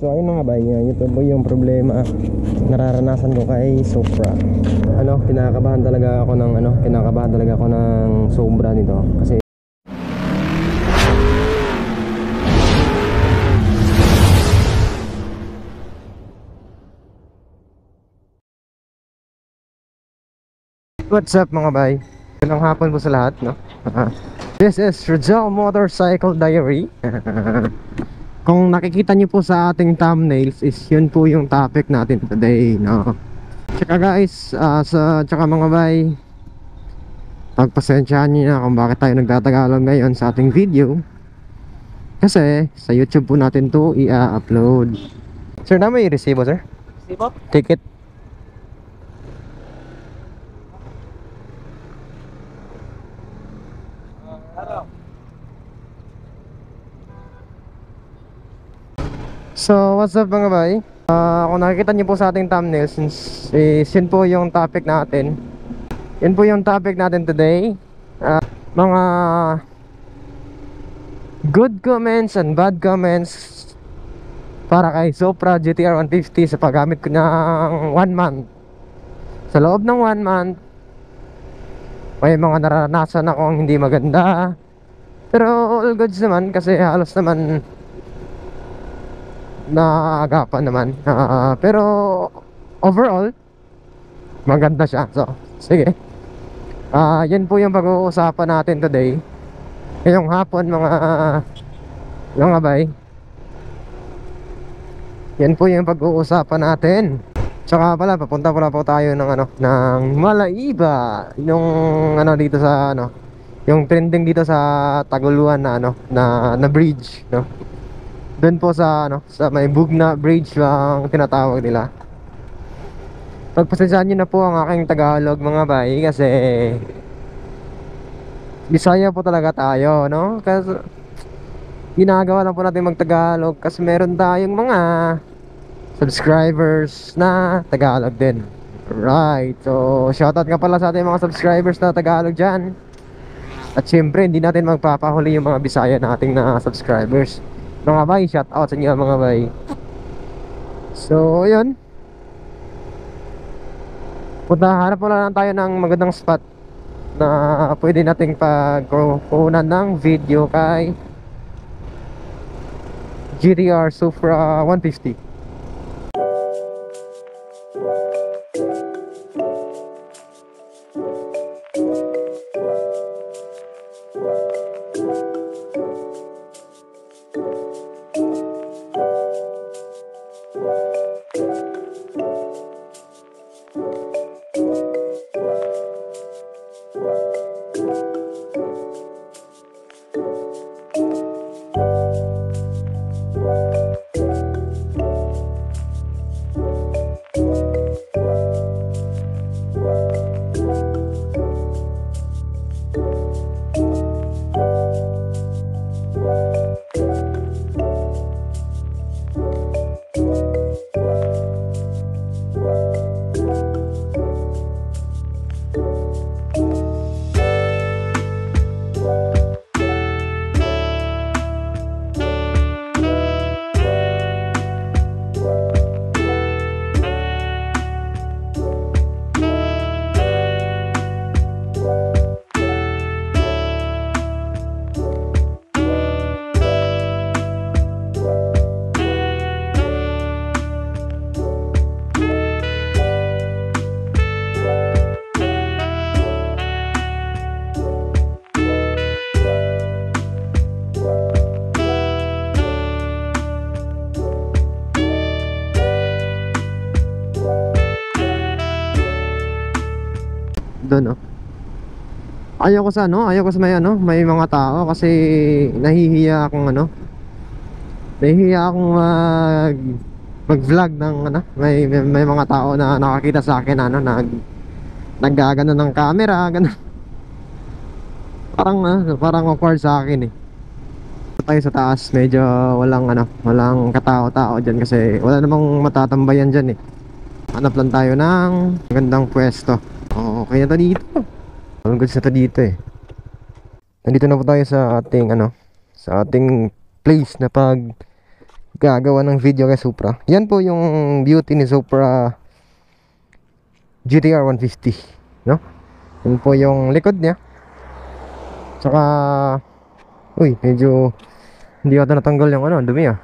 So ayun na nga ba, ito po yung problema nararanasan ko kay Supra. Kinakabahan talaga ako ng sobra nito kasi what's up mga bay? Ilang hapon po sa lahat, no? This is Rizal Motorcycle Diary. Kung nakikita niyo po sa ating thumbnails is yun po yung topic natin today, no? Tsaka guys, tsaka mga bay, pagpasensyahan niyo na kung bakit tayo nagtatagalog ngayon sa ating video. Kasi sa YouTube po natin to i-upload. Sir, na may resibo, sir? Resibo? Ticket. So what's up mga bay, kung nakikita niyo po sa ating thumbnail, since yun po yung topic natin. Yun po yung topic natin today. Mga good comments and bad comments para kay Supra GTR 150 sa paggamit ko ng 1 month. Sa loob ng 1 month may mga naranasan akong hindi maganda, pero all goods naman kasi halos naman naagapan naman. Pero overall maganda siya. So sige, yan po yung pag-uusapan natin today ngayong hapon mga bay. Yan po yung pag-uusapan natin. Tsaka pala papunta pala po tayo ng Malaiba, yung dito sa yung trending dito sa Taguluan na bridge, no? Doon po sa may Bugna Bridge ang tinatawag nila. Pagpasensyahan niyo na po ang aking Tagalog mga bay, kasi Bisaya po talaga tayo, no? Kasi ginagawa lang po natin mag-Tagalog kasi meron tayong mga subscribers na Tagalog din. Right. So shoutout nga pala sa ating mga subscribers na Tagalog dyan. At syempre hindi natin magpapahuli yung mga Bisaya nating na subscribers. Mga bay, shout out sa inyo mga bay. So yun, hanap muna lang tayo ng magandang spot na pwede nating pagkukunan ng video kay GTR Supra 150. Doon ayoko sa may mga tao kasi nahihiya akong mag-vlog ng may mga tao na nakakita sa akin naggagano ng camera, ganun. Parang awkward sa akin tayo sa taas, medyo walang katao-tao dyan kasi wala namang matatambayan dyan hanap lang tayo ng magandang pwesto. Okay na to dito. All goods na to dito Nandito na po tayo sa ating sa ating place na gagawa ng video kay Supra. Yan po yung beauty ni Supra GTR 150, no? Yan po yung likod niya. Tsaka uy, medyo hindi ata natanggal yung ano, dumi ah.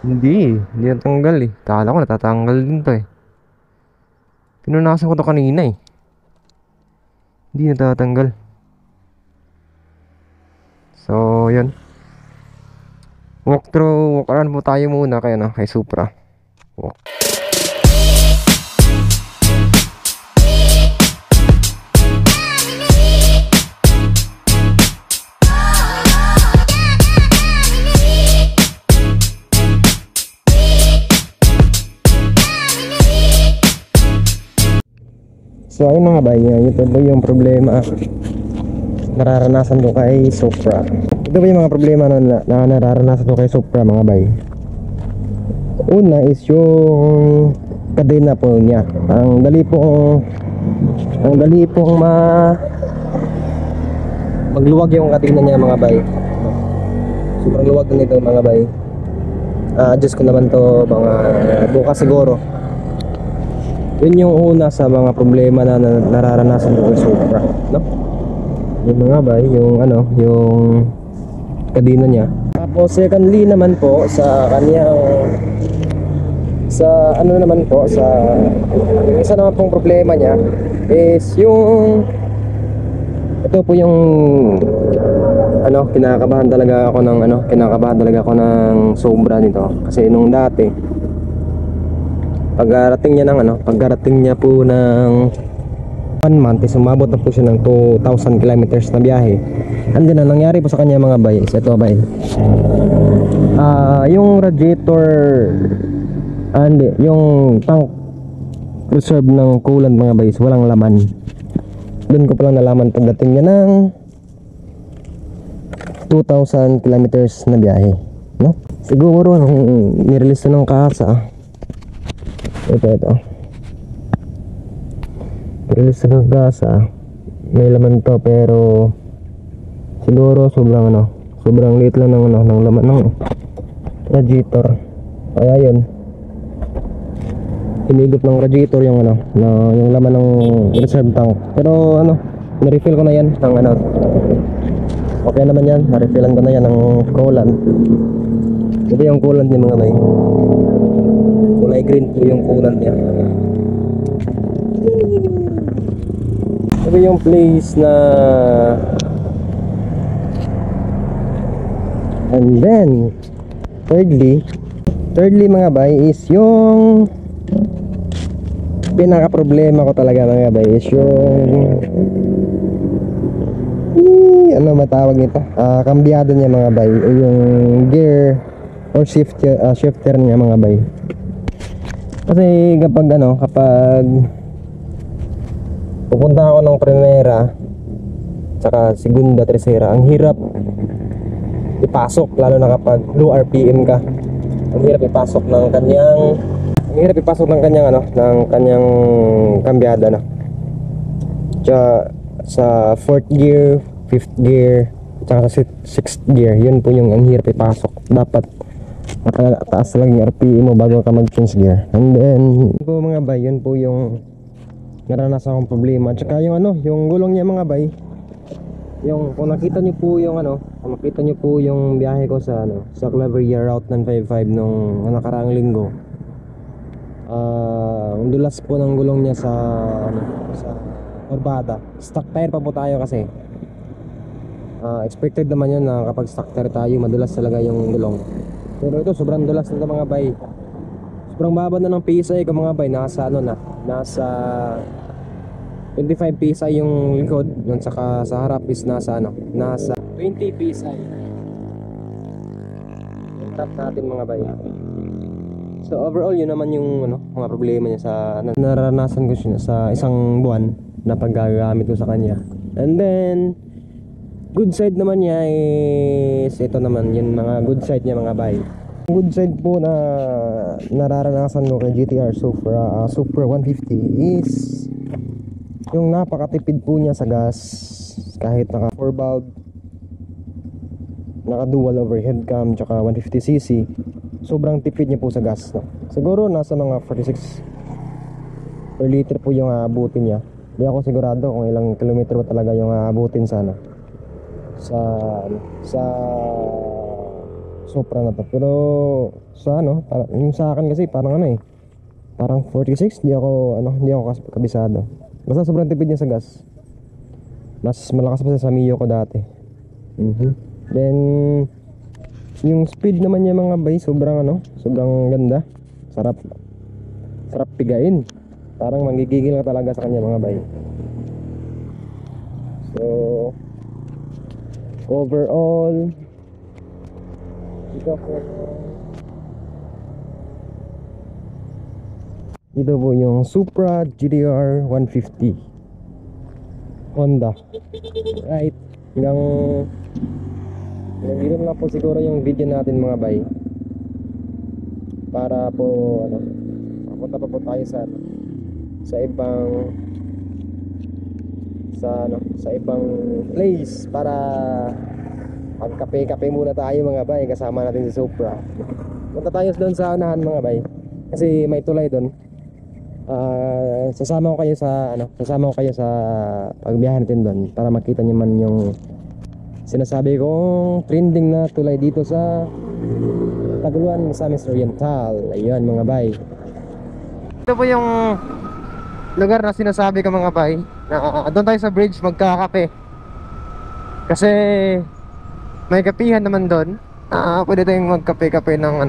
Hindi natanggal eh. Kala ko natatanggal din to eh. Pinunasan ko to kanina eh. Hindi natatanggal. So, yun. Walk around po tayo muna kay, ano, kay Supra. Walk. So ayun mga bay, ito po yung problema nararanasan ko kay Supra. Ito po yung mga problema na nararanasan ko kay Supra mga bay. Una is yung kadena po niya. Ang dali pong magluwag yung kadena niya mga bay. Sobrang luwag nito mga bay. Adjust ko naman to mga bukas siguro. Yun yung una sa mga problema na nararanasan ko sa Supra, no? Yung mga bay, yung ano, yung kadena niya. Tapos secondly naman po sa kanyang isa naman pong problema niya is yung ito po yung ano, kinakabahan talaga ako ng sobra nito kasi nung dati pagkarating niya po ng 1 month is umabot na po siya ng 2,000 kilometers na biyahe. And then ang nangyari po sa kanya mga bay is ito bay, yung radiator yung tank reserve ng coolant mga bay is walang laman. Doon ko palang nalaman pagdating niya ng 2,000 kilometers na biyahe, no? Siguro nung nirelease na ng kasa ito release ng gasa may laman to, pero siguro sobrang liit lang ng laman ng radiator. Kaya yun, hinigop ng radiator yung yung laman ng reserve tank. Pero na-refill ko na yan ng okay naman yan, na-refillan ko na yan ng coolant. Ito yung coolant niya mga may kulay green po yung coolant niya. Ito yung place na and then thirdly mga bay is yung pinaka problema ko talaga mga bay is yung ano matawag nito, kambyado niya mga bay, o yung gear or shifter niya mga bay. Kasi kapag pupunta ako ng primera tsaka segunda, tercera, ang hirap ipasok, lalo na kapag low RPM ka. Ang hirap ipasok ng kanyang ng kanyang kambyada tsaka sa 4th gear, 5th gear, tsaka sa 6th gear. Yun po yung ang hirap ipasok. Dapat mataas lang yung RPM mo bago ka mag-change gear. And then po mga bay, yun po yung naranasan akong problema. Tsaka yung yung gulong niya mga bay, yung kung nakita niyo po yung biyahe ko sa sa Claveria Route 955 nung nakaraang linggo. Ang dulas po ng gulong niya sa Orbada. Stock tire pa po tayo kasi. Expected naman yun na kapag stock tire tayo, madulas talaga yung gulong. Pero ito sobrang dulas nito mga bay. Sobrang baba na ng PSI ko mga bay. Nasa nasa 25 PSI yung likod, yun saka sa harap is nasa 20 PSI. Yung harap natin mga bay. So overall yun naman yung mga problema niya sa naranasan ko siya sa isang buwan na paggagamit ko sa kanya. And then good side naman niya is ito naman, yung mga good side niya mga bay. Good side po na nararanasan ko kay GTR Supra 150 is yung napakatipid po niya sa gas. Kahit naka 4 valve naka dual overhead cam, tsaka 150cc. Sobrang tipid niya po sa gas, no? Siguro nasa mga 46 per liter po yung aabutin niya. Hindi ako sigurado kung ilang kilometro talaga yung aabutin sa ano, sa Supra na to. Pero sa ano, yung sa akin kasi parang ano parang 46, hindi ako kabisado. Basta sobrang tipid niya sa gas. Mas malakas pa sa Mio ko dati. Then yung speed naman niya mga bay, sobrang ganda. Sarap pigain. Parang manggigigil ka talaga sa kanya mga bay. So overall, ito po yung Supra GTR 150 Honda. Right, hanggang dito na po siguro yung video natin mga bay, para po papunta pa po tayo sa ibang place para magkape-kape muna tayo mga bay, kasama natin si Supra. Punta tayo doon sa unahan mga bay, kasi may tulay doon. Sasama ko kayo sa pagbiyahe natin doon para makita niyo man yung sinasabi kong trending na tulay dito sa Taguluan, Misamis Oriental. Ayun mga bay, ito po yung lugar na sinasabi ko mga bay, na doon tayo sa bridge magkakape, kasi may kapihan naman doon. Pwede tayong magkape-kape ng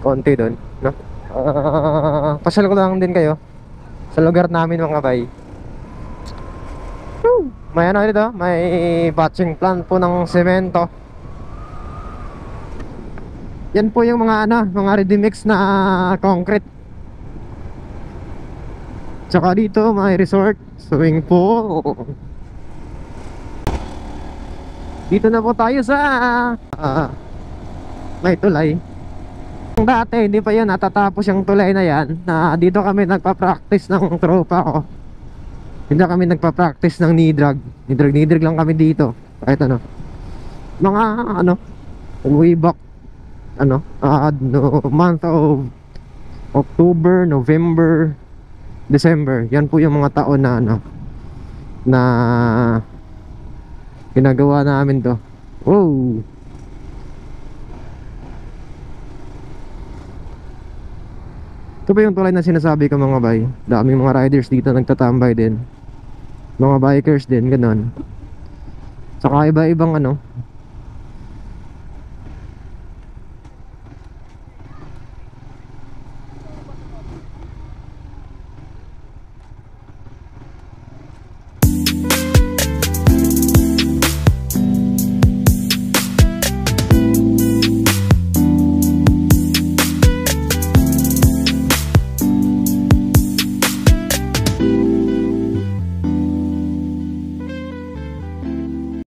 konti doon, no? Pasyal ko lang din kayo sa lugar namin mga bay. May dito, may batching plant po ng semento. Yan po yung mga ready mix na concrete. Tsaka dito may resort, swimming pool. Dito na po tayo sa may tulay. Dati hindi pa yan natatapos yung tulay na yan, dito kami nagpa-practice ng tropa ko. Hindi kami nagpa-practice ng knee drag lang kami dito. Kahit mga way back month of October, November, December. Yan po yung mga taon na ginagawa namin to. Wow. Ito pa yung tulay na sinasabi ko mga bay. Daming mga riders dito nagtatambay din, mga bikers din, ganon. Saka iba-ibang